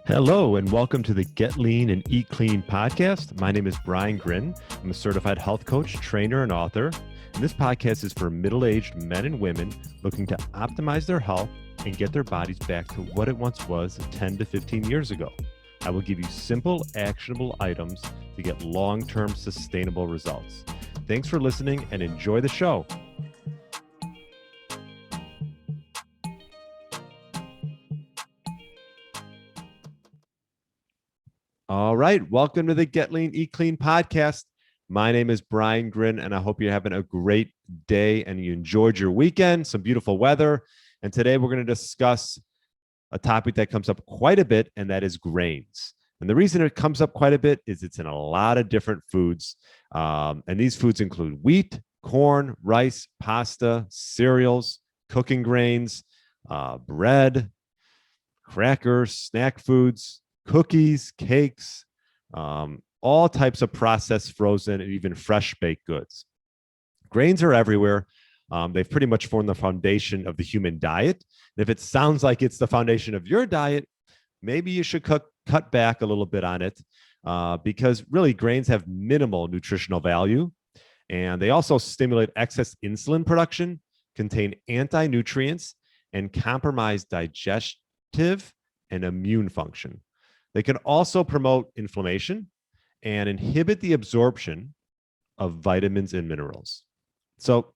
Hello, and welcome to the Get Lean and Eat Clean podcast. My name is Brian Grin. I'm a certified health coach, trainer, and author. And this podcast is for middle-aged men and women looking to optimize their health and get their bodies back to what it once was 10 to 15 years ago. I will give you simple, actionable items to get long-term sustainable results. Thanks for listening and enjoy the show. All right. Welcome to the Get Lean, Eat Clean podcast. My name is Brian Grin, and I hope you're having a great day and you enjoyed your weekend, some beautiful weather. And today we're going to discuss a topic that comes up quite a bit, and that is grains. And the reason it comes up quite a bit is it's in a lot of different foods. And these foods include wheat, corn, rice, pasta, cereals, cooking grains, bread, crackers, snack foods, cookies, cakes, all types of processed, frozen, and even fresh baked goods. Grains are everywhere. They've pretty much formed the foundation of the human diet. And if it sounds like it's the foundation of your diet, maybe you should cut back a little bit on it because really grains have minimal nutritional value. And they also stimulate excess insulin production, contain anti-nutrients, and compromise digestive and immune function. They can also promote inflammation and inhibit the absorption of vitamins and minerals. So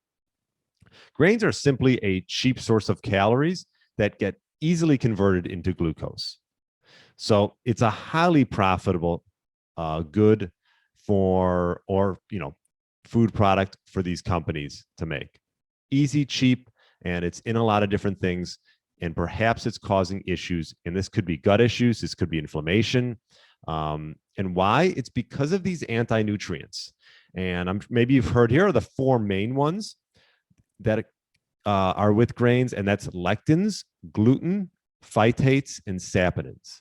grains are simply a cheap source of calories that get easily converted into glucose. So it's a highly profitable good for, food product for these companies to make. Easy, cheap, and it's in a lot of different things. And perhaps it's causing issues. And this could be gut issues. This could be inflammation. And why? It's because of these anti-nutrients. And maybe you've heard here are the four main ones that are with grains, and that's lectins, gluten, phytates, and saponins.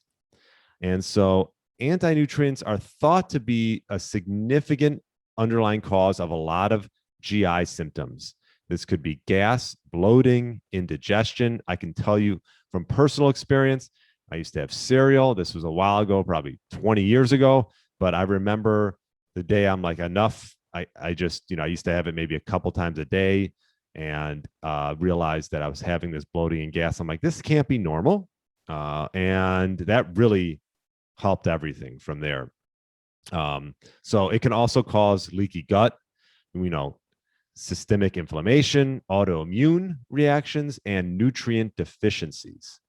And so anti-nutrients are thought to be a significant underlying cause of a lot of GI symptoms. This could be gas, bloating, indigestion. I can tell you from personal experience, I used to have cereal. This was a while ago, probably 20 years ago. But I remember the day I'm like, enough. I just, I used to have it maybe a couple times a day and realized that I was having this bloating and gas. I'm like, this can't be normal. And that really helped everything from there. So it can also cause leaky gut. Systemic inflammation, autoimmune reactions, and nutrient deficiencies.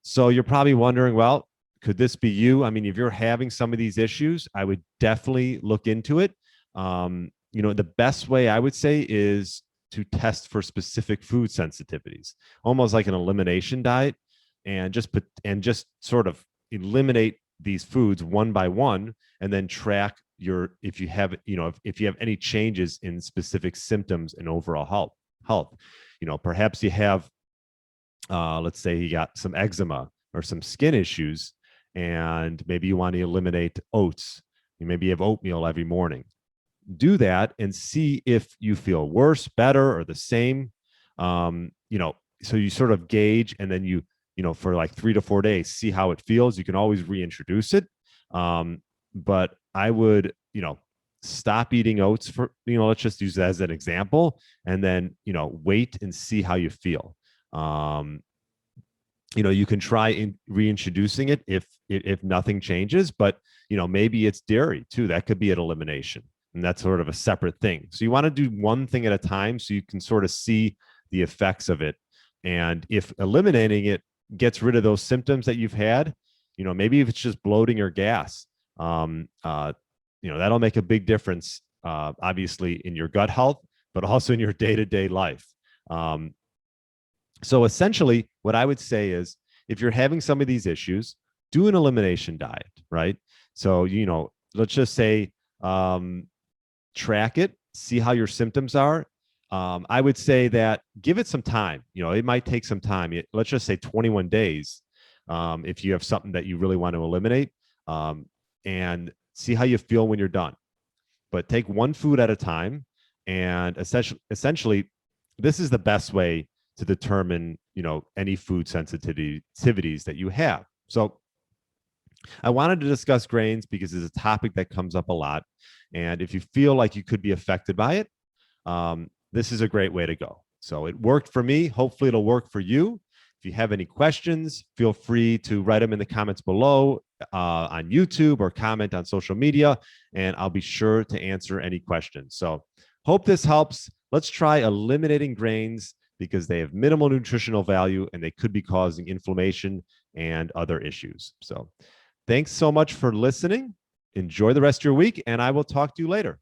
So you're probably wondering, well, could this be you? I mean, if you're having some of these issues, I would definitely look into it. The best way I would say is to test for specific food sensitivities, almost like an elimination diet, and just sort of eliminate these foods one by one, and then track if you have any changes in specific symptoms and overall health. Perhaps you have let's say you got some eczema or some skin issues, and maybe you want to eliminate oats. Maybe you have oatmeal every morning. Do that and see if you feel worse, better, or the same. So you sort of gauge, and then you for like 3 to 4 days, see how it feels. You can always reintroduce it. But I would, stop eating oats for, let's just use that as an example, and then, wait and see how you feel. You can try reintroducing it if nothing changes, but, maybe it's dairy too. That could be an elimination, and that's sort of a separate thing. So you want to do one thing at a time so you can sort of see the effects of it. And if eliminating it gets rid of those symptoms that you've had, maybe if it's just bloating or gas, that'll make a big difference, obviously in your gut health, but also in your day-to-day life. So essentially what I would say is, if you're having some of these issues, do an elimination diet, right? So, let's just say, track it, see how your symptoms are. I would say that give it some time. It might take some time. Let's just say 21 days. If you have something that you really want to eliminate, and see how you feel when you're done. But take one food at a time. And essentially, this is the best way to determine, any food sensitivities that you have. So I wanted to discuss grains because it's a topic that comes up a lot. And if you feel like you could be affected by it, this is a great way to go. So it worked for me. Hopefully it'll work for you. If you have any questions, feel free to write them in the comments below on YouTube or comment on social media, and I'll be sure to answer any questions. So hope this helps. Let's try eliminating grains because they have minimal nutritional value and they could be causing inflammation and other issues. So thanks so much for listening. Enjoy the rest of your week, and I will talk to you later.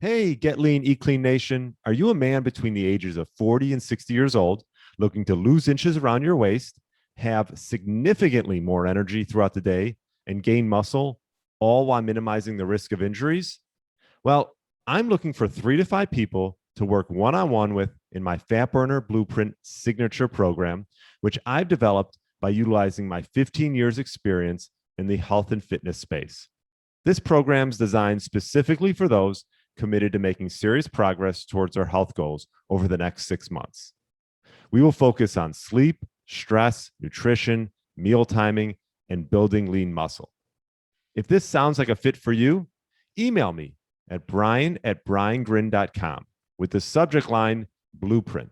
Hey, Get Lean, Eat Clean Nation. Are you a man between the ages of 40 and 60 years old, looking to lose inches around your waist, have significantly more energy throughout the day, and gain muscle, all while minimizing the risk of injuries? Well, I'm looking for 3 to 5 people to work one-on-one with in my Fat Burner Blueprint Signature program, which I've developed by utilizing my 15 years experience in the health and fitness space. This program is designed specifically for those committed to making serious progress towards our health goals over the next 6 months. We will focus on sleep, stress, nutrition, meal timing, and building lean muscle. If this sounds like a fit for you, email me at brian@briangrin.com with the subject line Blueprint.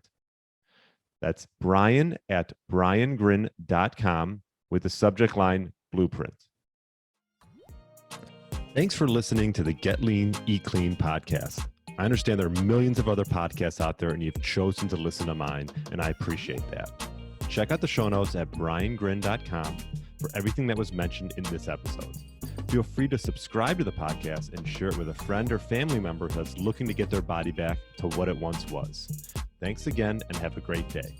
That's brian@briangrin.com with the subject line Blueprint. Thanks for listening to the Get Lean, Eat Clean podcast. I understand there are millions of other podcasts out there and you've chosen to listen to mine, and I appreciate that. Check out the show notes at briangrin.com for everything that was mentioned in this episode. Feel free to subscribe to the podcast and share it with a friend or family member that's looking to get their body back to what it once was. Thanks again and have a great day.